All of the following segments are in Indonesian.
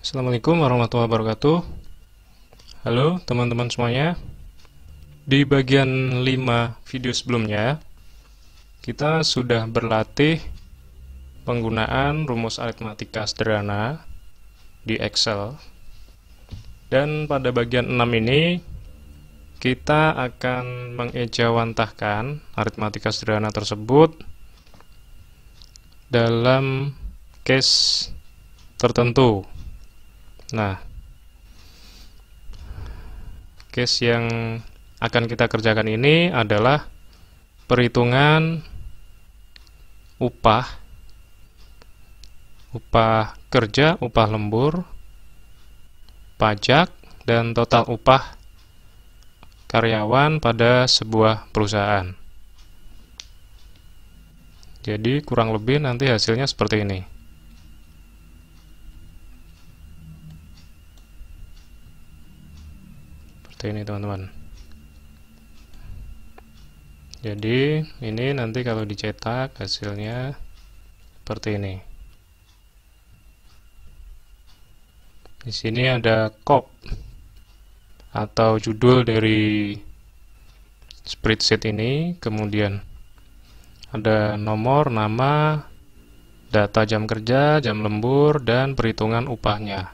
Assalamualaikum warahmatullahi wabarakatuh. Halo teman-teman semuanya. Di bagian 5 video sebelumnya, kita sudah berlatih penggunaan rumus aritmatika sederhana di Excel. Dan pada bagian 6 ini, kita akan mengejawantahkan aritmatika sederhana tersebut dalam case tertentu. Nah, case yang akan kita kerjakan ini adalah perhitungan upah kerja, upah lembur, pajak, dan total upah karyawan pada sebuah perusahaan. Jadi kurang lebih nanti hasilnya seperti ini. Seperti ini teman-teman. Jadi ini nanti kalau dicetak hasilnya seperti ini. Di sini ada kop atau judul dari spreadsheet ini, kemudian ada nomor, nama, data jam kerja, jam lembur, dan perhitungan upahnya.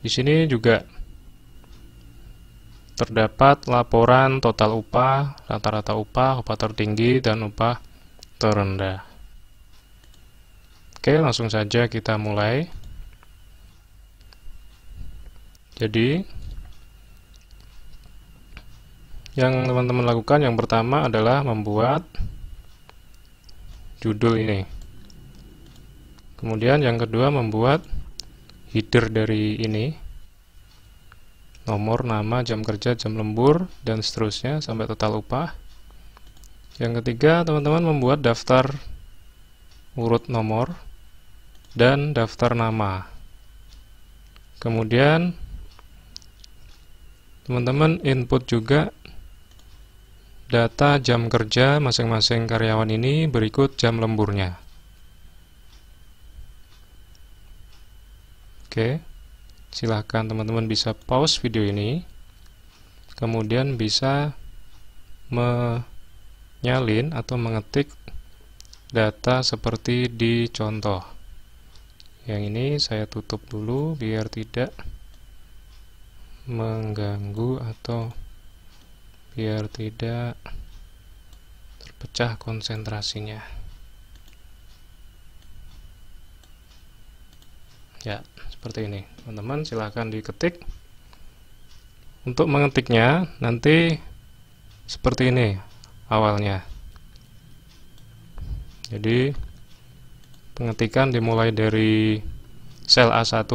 Di sini juga terdapat laporan total upah, rata-rata upah, upah tertinggi, dan upah terendah. Oke, langsung saja kita mulai. Jadi, yang teman-teman lakukan yang pertama adalah membuat judul ini. Kemudian yang kedua membuat header dari ini. Nomor, nama, jam kerja, jam lembur, dan seterusnya sampai total upah. Yang ketiga, teman-teman membuat daftar urut nomor dan daftar nama. Kemudian teman-teman input juga data jam kerja masing-masing karyawan ini berikut jam lemburnya. Oke. Silahkan teman-teman bisa pause video ini, kemudian bisa menyalin atau mengetik data seperti di contoh. Yang ini saya tutup dulu biar tidak mengganggu atau biar tidak terpecah konsentrasinya. Ya, seperti ini. Teman-teman silahkan diketik. Untuk mengetiknya nanti seperti ini awalnya. Jadi pengetikan dimulai dari sel A1.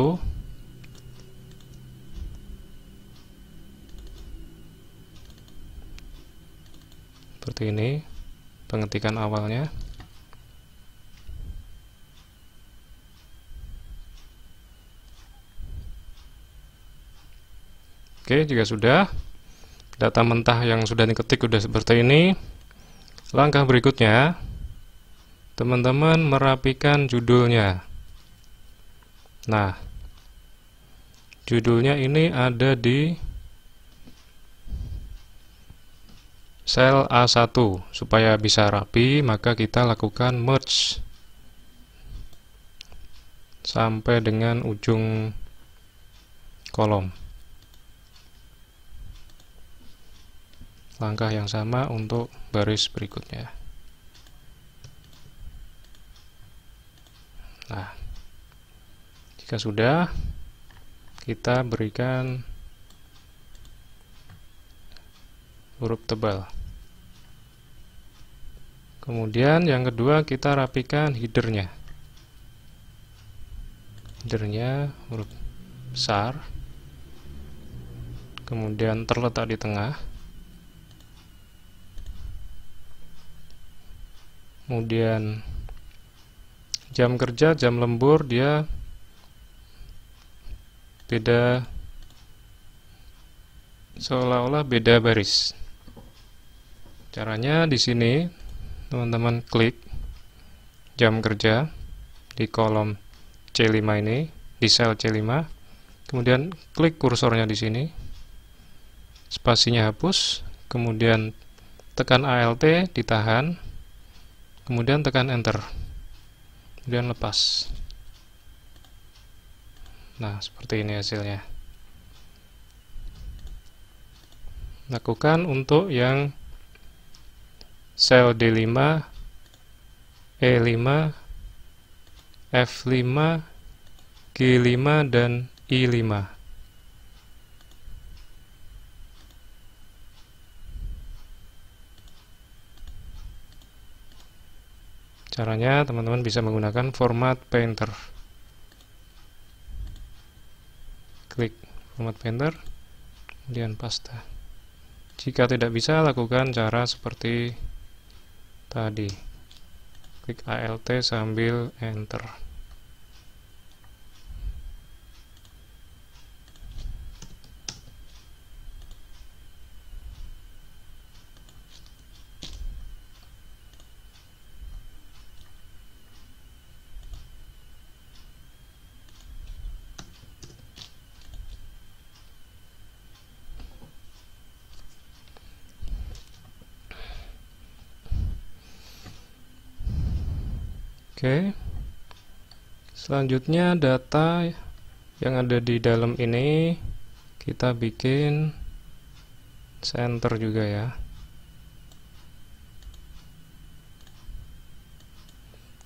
Seperti ini pengetikan awalnya. Oke, jika sudah, data mentah yang sudah diketik sudah seperti ini. Langkah berikutnya, teman-teman merapikan judulnya. Nah, judulnya ini ada di sel A1. Supaya bisa rapi, maka kita lakukan merge sampai dengan ujung kolom. Langkah yang sama untuk baris berikutnya. Nah, jika sudah, kita berikan huruf tebal. Kemudian yang kedua kita rapikan headernya. Headernya huruf besar, kemudian terletak di tengah. Kemudian jam kerja, jam lembur dia beda, seolah-olah beda baris. Caranya di sini teman-teman klik jam kerja di kolom C5 ini, di sel C5, kemudian klik kursornya di sini, spasinya hapus, kemudian tekan Alt, ditahan, kemudian tekan Enter, kemudian lepas. Nah, seperti ini hasilnya. Lakukan untuk yang sel D5, E5, F5, G5, dan I5. Caranya teman-teman bisa menggunakan format painter. Klik format painter, kemudian paste. Jika tidak bisa, lakukan cara seperti tadi. Klik Alt sambil Enter. Oke, selanjutnya data yang ada di dalam ini kita bikin center juga ya.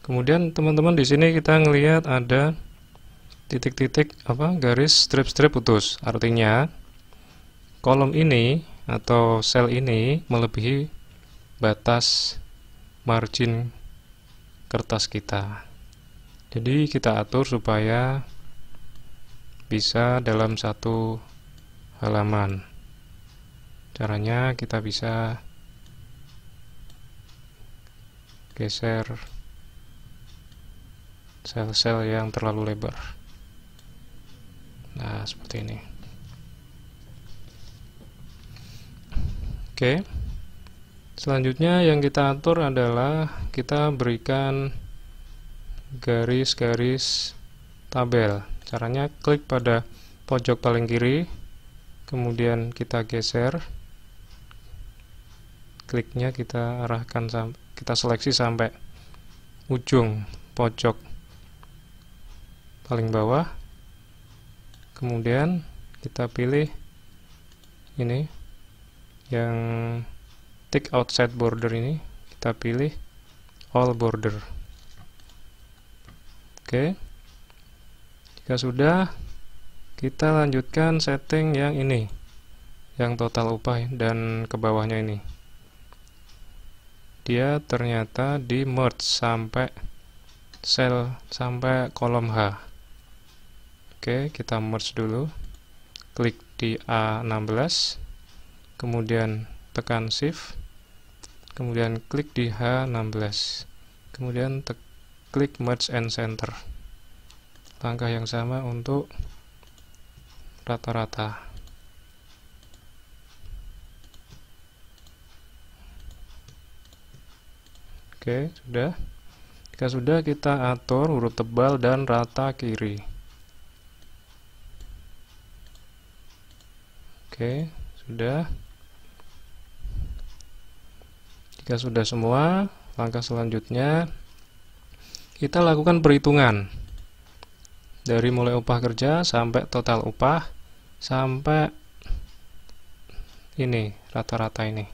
Kemudian teman-teman di sini kita ngelihat ada titik-titik garis strip-strip putus. Artinya kolom ini atau sel ini melebihi batas margin kertas kita. Jadi kita atur supaya bisa dalam satu halaman. Caranya kita bisa geser sel-sel yang terlalu lebar. Nah, seperti ini. Oke. Selanjutnya yang kita atur adalah kita berikan garis-garis tabel. Caranya klik pada pojok paling kiri, kemudian kita geser, kliknya kita arahkan, kita seleksi sampai ujung pojok paling bawah, kemudian kita pilih ini yang tick outside border, ini kita pilih all border. Oke, jika sudah, kita lanjutkan setting yang ini, yang total upah dan ke bawahnya ini. Dia ternyata di merge sampai sel, sampai kolom H. Oke, kita merge dulu, klik di A16, kemudian tekan shift, kemudian klik di H16, kemudian klik merge and center. Langkah yang sama untuk rata-rata. Oke, sudah. Jika sudah, kita atur urut tebal dan rata kiri. Oke, sudah. Jika sudah semua, langkah selanjutnya kita lakukan perhitungan dari mulai upah kerja sampai total upah sampai ini rata-rata ini.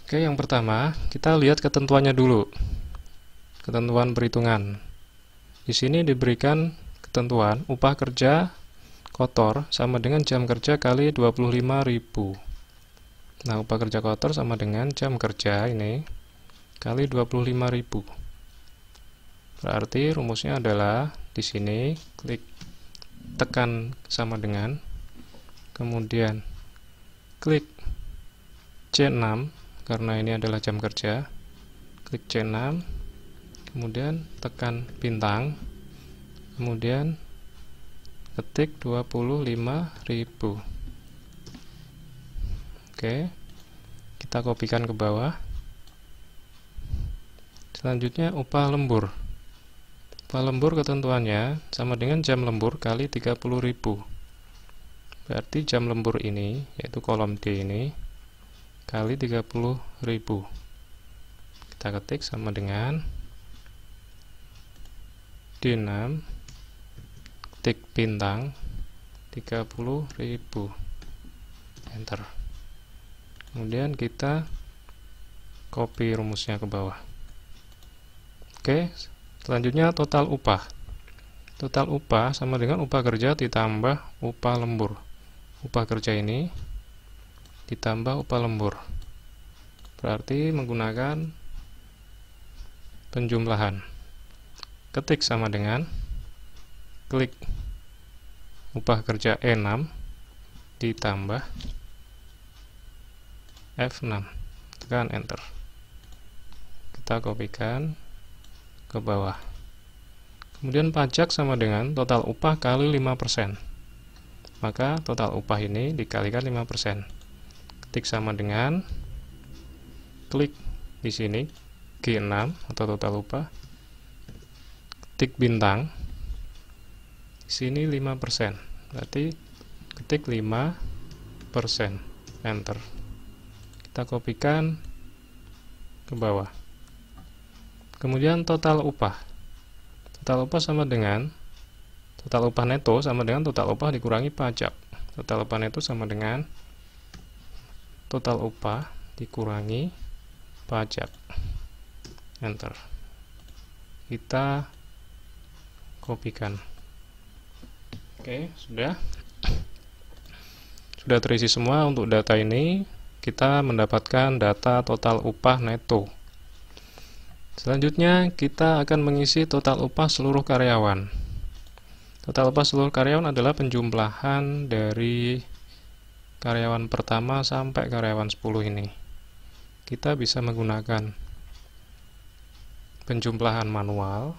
Oke, yang pertama kita lihat ketentuannya dulu. Ketentuan perhitungan. Di sini diberikan ketentuan upah kerja kotor sama dengan jam kerja kali 25.000. Nah, upah kerja kotor sama dengan jam kerja ini kali 25.000. Berarti rumusnya adalah di sini klik tekan sama dengan, kemudian klik C6 karena ini adalah jam kerja. Klik C6, kemudian tekan bintang, kemudian ketik 25.000. Oke, kita kopikan ke bawah. Selanjutnya upah lembur. Upah lembur ketentuannya sama dengan jam lembur kali 30.000. Berarti jam lembur ini, yaitu kolom D ini, kali 30.000. Kita ketik sama dengan D6, ketik bintang, 30.000. Enter. Kemudian kita copy rumusnya ke bawah. Oke, selanjutnya total upah. Total upah sama dengan upah kerja ditambah upah lembur. Upah kerja ini ditambah upah lembur. Berarti menggunakan penjumlahan. Ketik sama dengan klik upah kerja E6 ditambah F6, tekan enter. Kita kopikan ke bawah. Kemudian pajak sama dengan total upah kali 5%. Maka total upah ini dikalikan 5%. Ketik sama dengan klik di sini G6 atau total upah. Ketik bintang. Di sini 5%. Berarti ketik 5%. Enter. Kita kopikan ke bawah. Kemudian total upah. Total upah sama dengan total upah neto sama dengan total upah dikurangi pajak. Total upah neto sama dengan total upah dikurangi pajak. Enter. Kita kopikan. Oke, sudah terisi semua untuk data ini. Kita mendapatkan data total upah neto. Selanjutnya kita akan mengisi total upah seluruh karyawan. Total upah seluruh karyawan adalah penjumlahan dari karyawan pertama sampai karyawan 10 ini. Kita bisa menggunakan penjumlahan manual,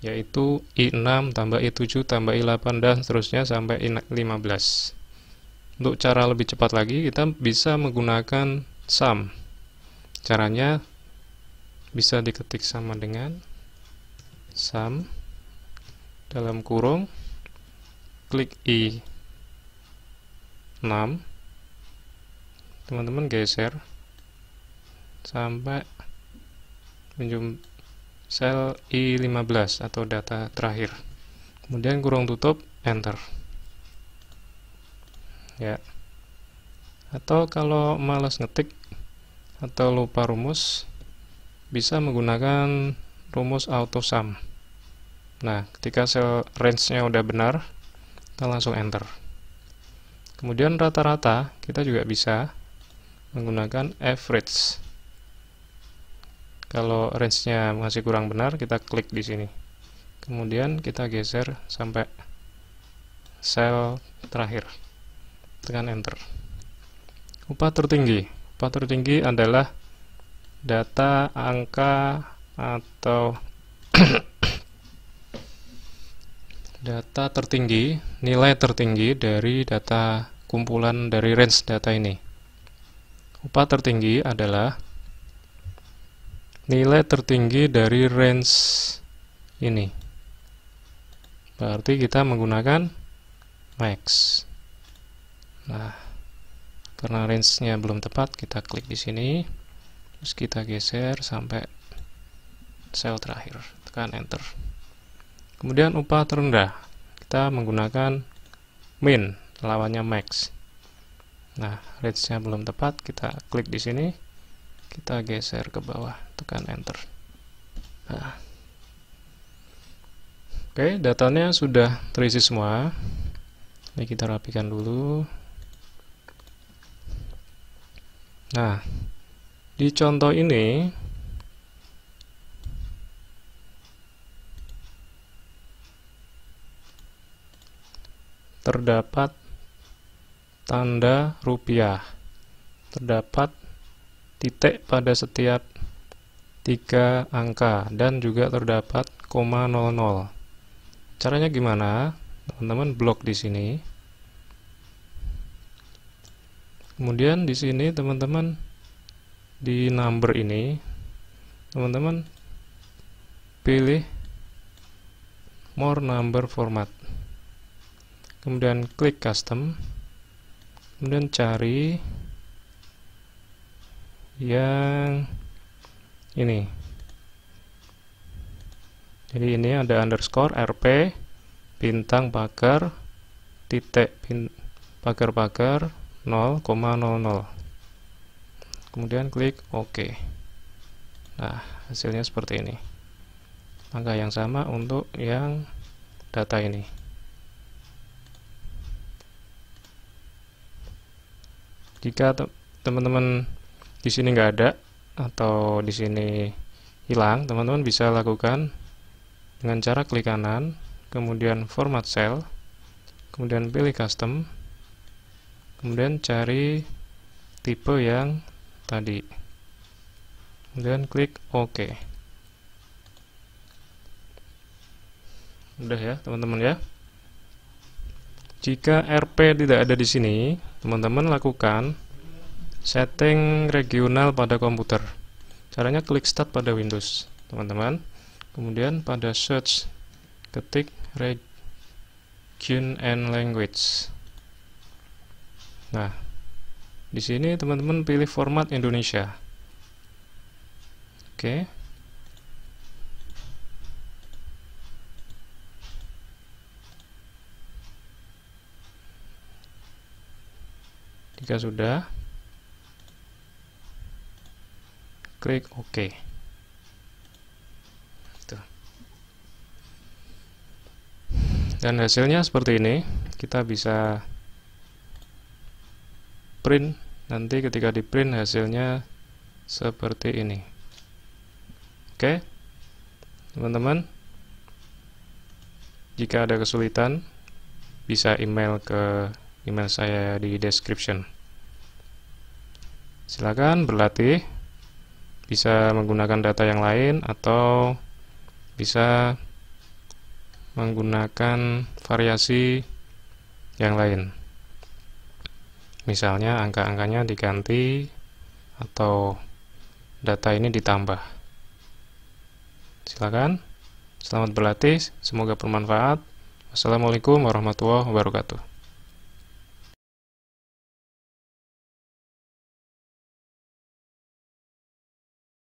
yaitu I6 tambah I7 tambah I8 dan seterusnya sampai I15. Untuk cara lebih cepat lagi, kita bisa menggunakan sum. Caranya bisa diketik sama dengan sum dalam kurung, klik I6, teman-teman geser sampai sel I15 atau data terakhir. Kemudian kurung tutup, enter. Ya. Atau kalau malas ngetik atau lupa rumus, bisa menggunakan rumus auto sum. Nah, ketika sel range-nya udah benar, kita langsung enter. Kemudian rata-rata kita juga bisa menggunakan average. Kalau range-nya masih kurang benar, kita klik di sini. Kemudian kita geser sampai sel terakhir. Tekan enter. Upah tertinggi. Upah tertinggi adalah data angka atau data tertinggi, nilai tertinggi dari data kumpulan dari range data ini. Upah tertinggi adalah nilai tertinggi dari range ini. Berarti kita menggunakan max. Nah, karena range-nya belum tepat, kita klik di sini, terus kita geser sampai sel terakhir, tekan enter. Kemudian upah terendah, kita menggunakan min, lawannya max. Nah, range-nya belum tepat, kita klik di sini, kita geser ke bawah, tekan enter. Nah, oke, datanya sudah terisi semua. Ini kita rapikan dulu. Nah, di contoh ini terdapat tanda rupiah, terdapat titik pada setiap 3 angka, dan juga terdapat koma 00. Caranya gimana? Teman-teman blok di sini. Kemudian di sini teman-teman di number ini teman-teman pilih more number format, kemudian klik custom, kemudian cari yang ini. Jadi ini ada underscore rp bintang pagar titik pagar 0,00, kemudian klik OK. Nah, hasilnya seperti ini. Langkah yang sama untuk yang data ini. Jika teman-teman di sini nggak ada atau di sini hilang, teman-teman bisa lakukan dengan cara klik kanan, kemudian format cell, kemudian pilih custom, kemudian cari tipe yang tadi, kemudian klik OK. Udah ya teman-teman ya. Jika RP tidak ada di sini, teman-teman lakukan setting regional pada komputer. Caranya klik start pada Windows, teman-teman. Kemudian pada search ketik region and language. Nah, di sini teman-teman pilih format Indonesia. Oke. Jika sudah, klik OK. Tuh. Dan hasilnya seperti ini. Kita bisa print, nanti ketika di print hasilnya seperti ini. Oke, teman-teman, jika ada kesulitan bisa email ke email saya di description. Silakan berlatih, bisa menggunakan data yang lain atau bisa menggunakan variasi yang lain. Misalnya angka-angkanya diganti atau data ini ditambah. Silakan, selamat berlatih, semoga bermanfaat. Wassalamualaikum warahmatullahi wabarakatuh.